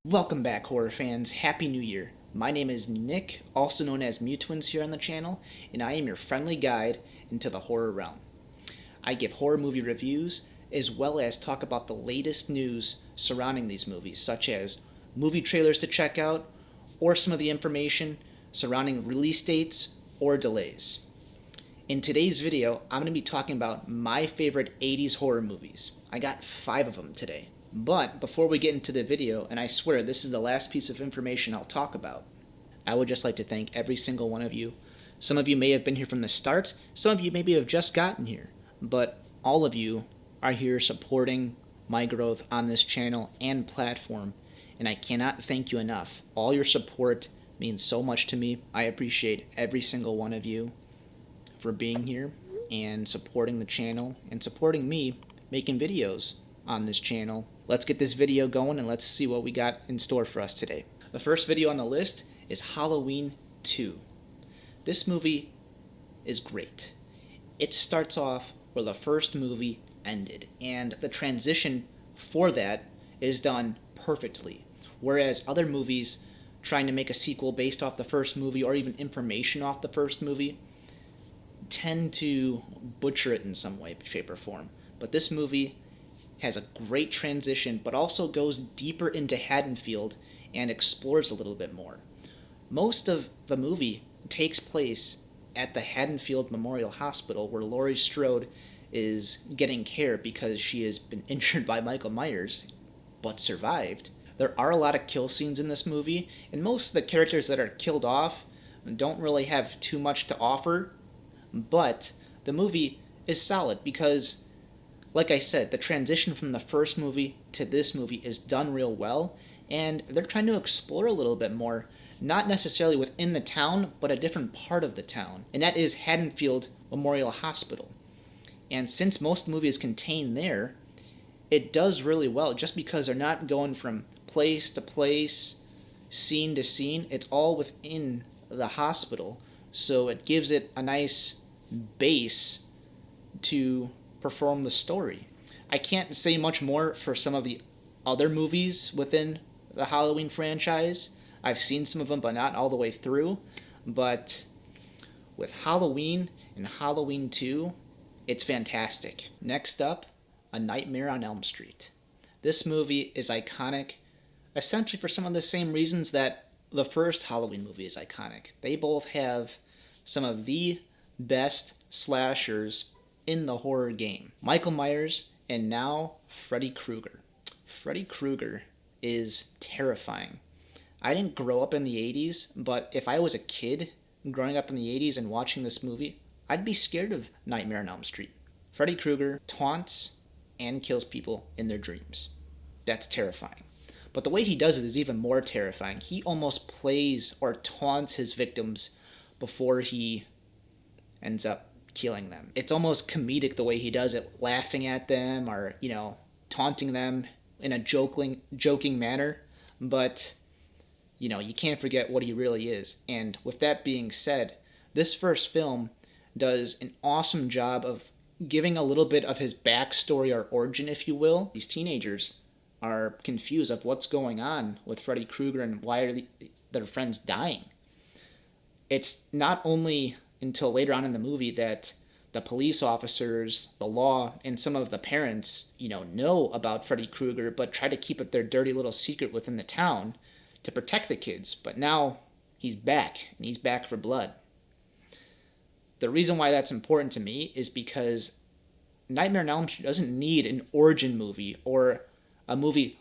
Welcome back, horror fans. Happy New Year. My name is Nick, also known as Mutwins here on the channel, and I am your friendly guide into the horror realm. I give horror movie reviews, as well as talk about the latest news surrounding these movies, such as movie trailers to check out, or some of the information surrounding release dates or delays. In today's video, I'm going to be talking about my favorite 80s horror movies. I got 5 of them today. But before we get into the video, and I swear this is the last piece of information I'll talk about, I would just like to thank every single one of you. Some of you may have been here from the start, some of you maybe have just gotten here, but all of you are here supporting my growth on this channel and platform, and I cannot thank you enough. All your support means so much to me. I appreciate every single one of you for being here and supporting the channel and supporting me making videos on this channel. Let's get this video going and let's see what we got in store for us today. The first video on the list is Halloween 2. This movie is great. It starts off where the first movie ended, and the transition for that is done perfectly. Whereas other movies trying to make a sequel based off the first movie or even information off the first movie tend to butcher it in some way, shape, or form. But this movie has a great transition, but also goes deeper into Haddonfield and explores a little bit more. Most of the movie takes place at the Haddonfield Memorial Hospital, where Laurie Strode is getting care because she has been injured by Michael Myers, but survived. There are a lot of kill scenes in this movie, and most of the characters that are killed off don't really have too much to offer, but the movie is solid because, like I said, the transition from the first movie to this movie is done real well, and they're trying to explore a little bit more, not necessarily within the town, but a different part of the town, and that is Haddonfield Memorial Hospital. And since most movies contain there, it does really well, just because they're not going from place to place, scene to scene. It's all within the hospital, so it gives it a nice base to perform the story. I can't say much more for some of the other movies within the Halloween franchise. I've seen some of them, but not all the way through. But with Halloween and Halloween 2, it's fantastic. Next up, A Nightmare on Elm Street. This movie is iconic, essentially for some of the same reasons that the first Halloween movie is iconic. They both have some of the best slashers in the horror game. Michael Myers and now Freddy Krueger. Freddy Krueger is terrifying. I didn't grow up in the 80s, but if I was a kid growing up in the 80s and watching this movie, I'd be scared of Nightmare on Elm Street. Freddy Krueger taunts and kills people in their dreams. That's terrifying. But the way he does it is even more terrifying. He almost plays or taunts his victims before he ends up killing them. It's almost comedic the way he does it, laughing at them or, taunting them in a joking manner. But, you can't forget what he really is. And with that being said, this first film does an awesome job of giving a little bit of his backstory or origin, if you will. These teenagers are confused of what's going on with Freddy Krueger and why are their friends dying. It's not only until later on in the movie that the police officers, the law, and some of the parents, know about Freddy Krueger, but try to keep it their dirty little secret within the town to protect the kids. But now he's back, and he's back for blood. The reason why that's important to me is because Nightmare on Elm Street doesn't need an origin movie or a movie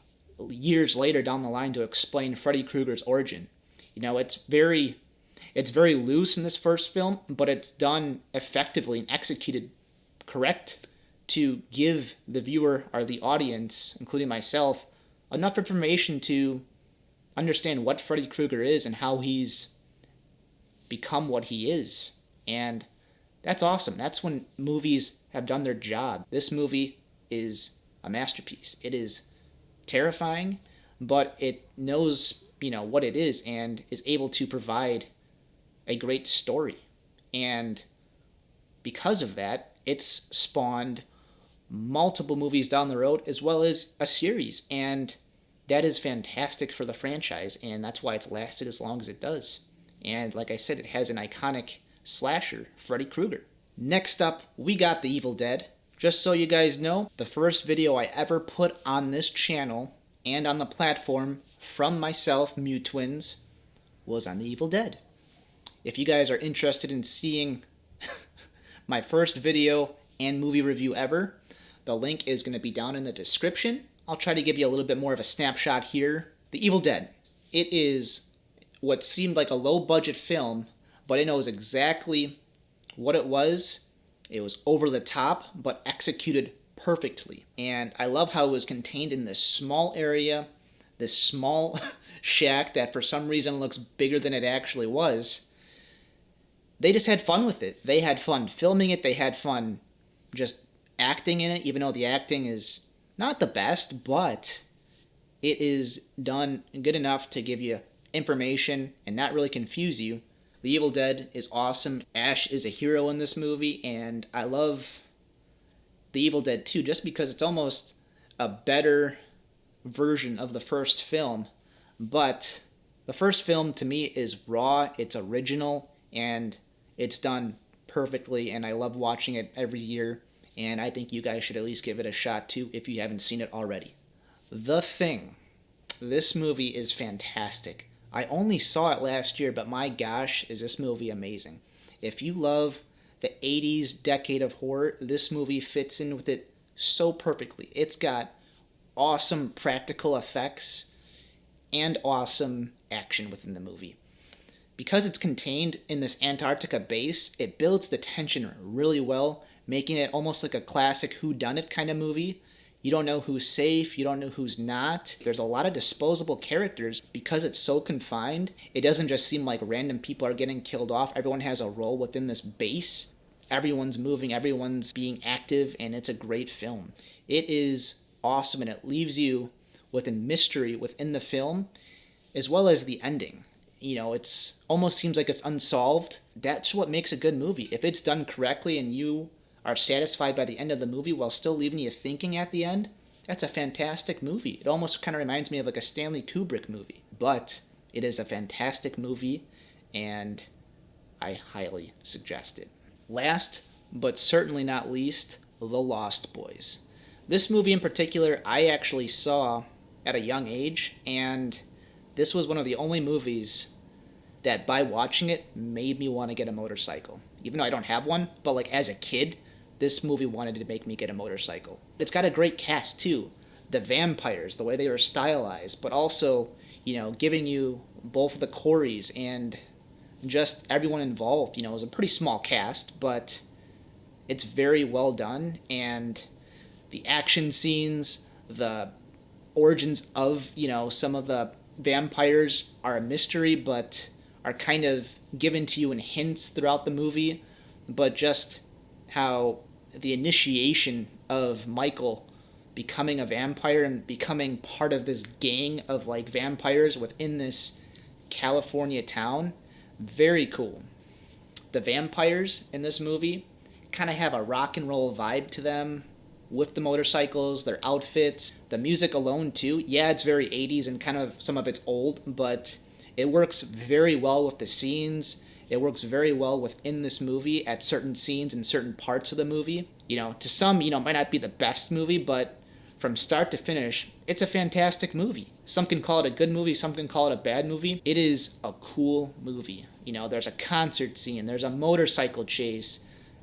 years later down the line to explain Freddy Krueger's origin. It's very loose in this first film, but it's done effectively and executed correct to give the viewer or the audience, including myself, enough information to understand what Freddy Krueger is and how he's become what he is. And that's awesome. That's when movies have done their job. This movie is a masterpiece. It is terrifying, but it knows, what it is and is able to provide a great story. And because of that, it's spawned multiple movies down the road as well as a series. And that is fantastic for the franchise, and that's why it's lasted as long as it does. And like I said, it has an iconic slasher, Freddy Krueger. Next up, we got The Evil Dead. Just so you guys know, the first video I ever put on this channel and on the platform from myself, Mutwins, was on The Evil Dead. If you guys are interested in seeing my first video and movie review ever, the link is going to be down in the description. I'll try to give you a little bit more of a snapshot here. The Evil Dead. It is what seemed like a low-budget film, but it knows exactly what it was. It was over the top, but executed perfectly. And I love how it was contained in this small area, this small shack that for some reason looks bigger than it actually was. They just had fun with it. They had fun filming it. They had fun just acting in it, even though the acting is not the best, but it is done good enough to give you information and not really confuse you. The Evil Dead is awesome. Ash is a hero in this movie, and I love The Evil Dead 2 just because it's almost a better version of the first film. But the first film to me is raw, it's original, and it's done perfectly, and I love watching it every year, and I think you guys should at least give it a shot too if you haven't seen it already. The Thing. This movie is fantastic. I only saw it last year, but my gosh, is this movie amazing. If you love the 80s decade of horror, this movie fits in with it so perfectly. It's got awesome practical effects and awesome action within the movie. Because it's contained in this Antarctica base, it builds the tension really well, making it almost like a classic whodunit kind of movie. You don't know who's safe, you don't know who's not. There's a lot of disposable characters. Because it's so confined, it doesn't just seem like random people are getting killed off. Everyone has a role within this base. Everyone's moving, everyone's being active, and it's a great film. It is awesome, and it leaves you with a mystery within the film, as well as the ending. You know, it's almost seems like it's unsolved. That's what makes a good movie. If it's done correctly and you are satisfied by the end of the movie while still leaving you thinking at the end, that's a fantastic movie. It almost kind of reminds me of like a Stanley Kubrick movie. But it is a fantastic movie, and I highly suggest it. Last, but certainly not least, The Lost Boys. This movie in particular, I actually saw at a young age, and this was one of the only movies that by watching it made me want to get a motorcycle. Even though I don't have one, but like as a kid, this movie wanted to make me get a motorcycle. It's got a great cast too. The vampires, the way they were stylized, but also, you know, giving you both the Coreys and just everyone involved. You know, it was a pretty small cast, but it's very well done, and the action scenes, the origins of, you know, some of the vampires are a mystery, but are kind of given to you in hints throughout the movie. But just how the initiation of Michael becoming a vampire and becoming part of this gang of like vampires within this California town, very cool. The vampires in this movie kind of have a rock and roll vibe to them with the motorcycles, their outfits, the music alone too. Yeah, it's very 80s and kind of some of it's old, but it works very well with the scenes. It works very well within this movie at certain scenes and certain parts of the movie. You know, to some, you know, it might not be the best movie, but from start to finish, it's a fantastic movie. Some can call it a good movie, some can call it a bad movie. It is a cool movie. You know, there's a concert scene, there's a motorcycle chase,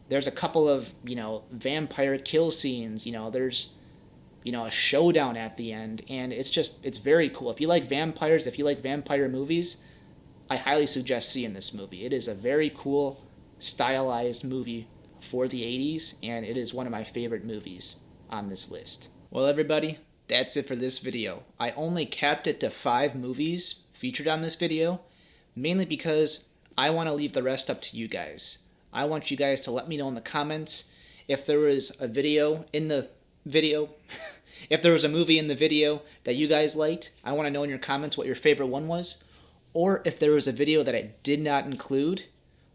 there's a couple of, you know, vampire kill scenes, you know, there's, you know, a showdown at the end, and it's very cool. If you like vampires, if you like vampire movies, I highly suggest seeing this movie. It is a very cool, stylized movie for the 80s, and it is one of my favorite movies on this list. Well, everybody, that's it for this video. I only capped it to 5 movies featured on this video, mainly because I want to leave the rest up to you guys. I want you guys to let me know in the comments if there was a video in the video, if there was a movie in the video that you guys liked. I want to know in your comments what your favorite one was. Or if there was a video that I did not include,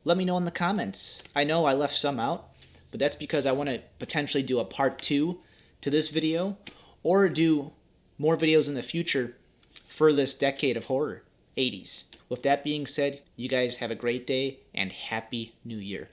let me know in the comments. I know I left some out, but that's because I want to potentially do a part 2 to this video, or do more videos in the future for this decade of horror, 80s. With that being said, you guys have a great day and Happy New Year.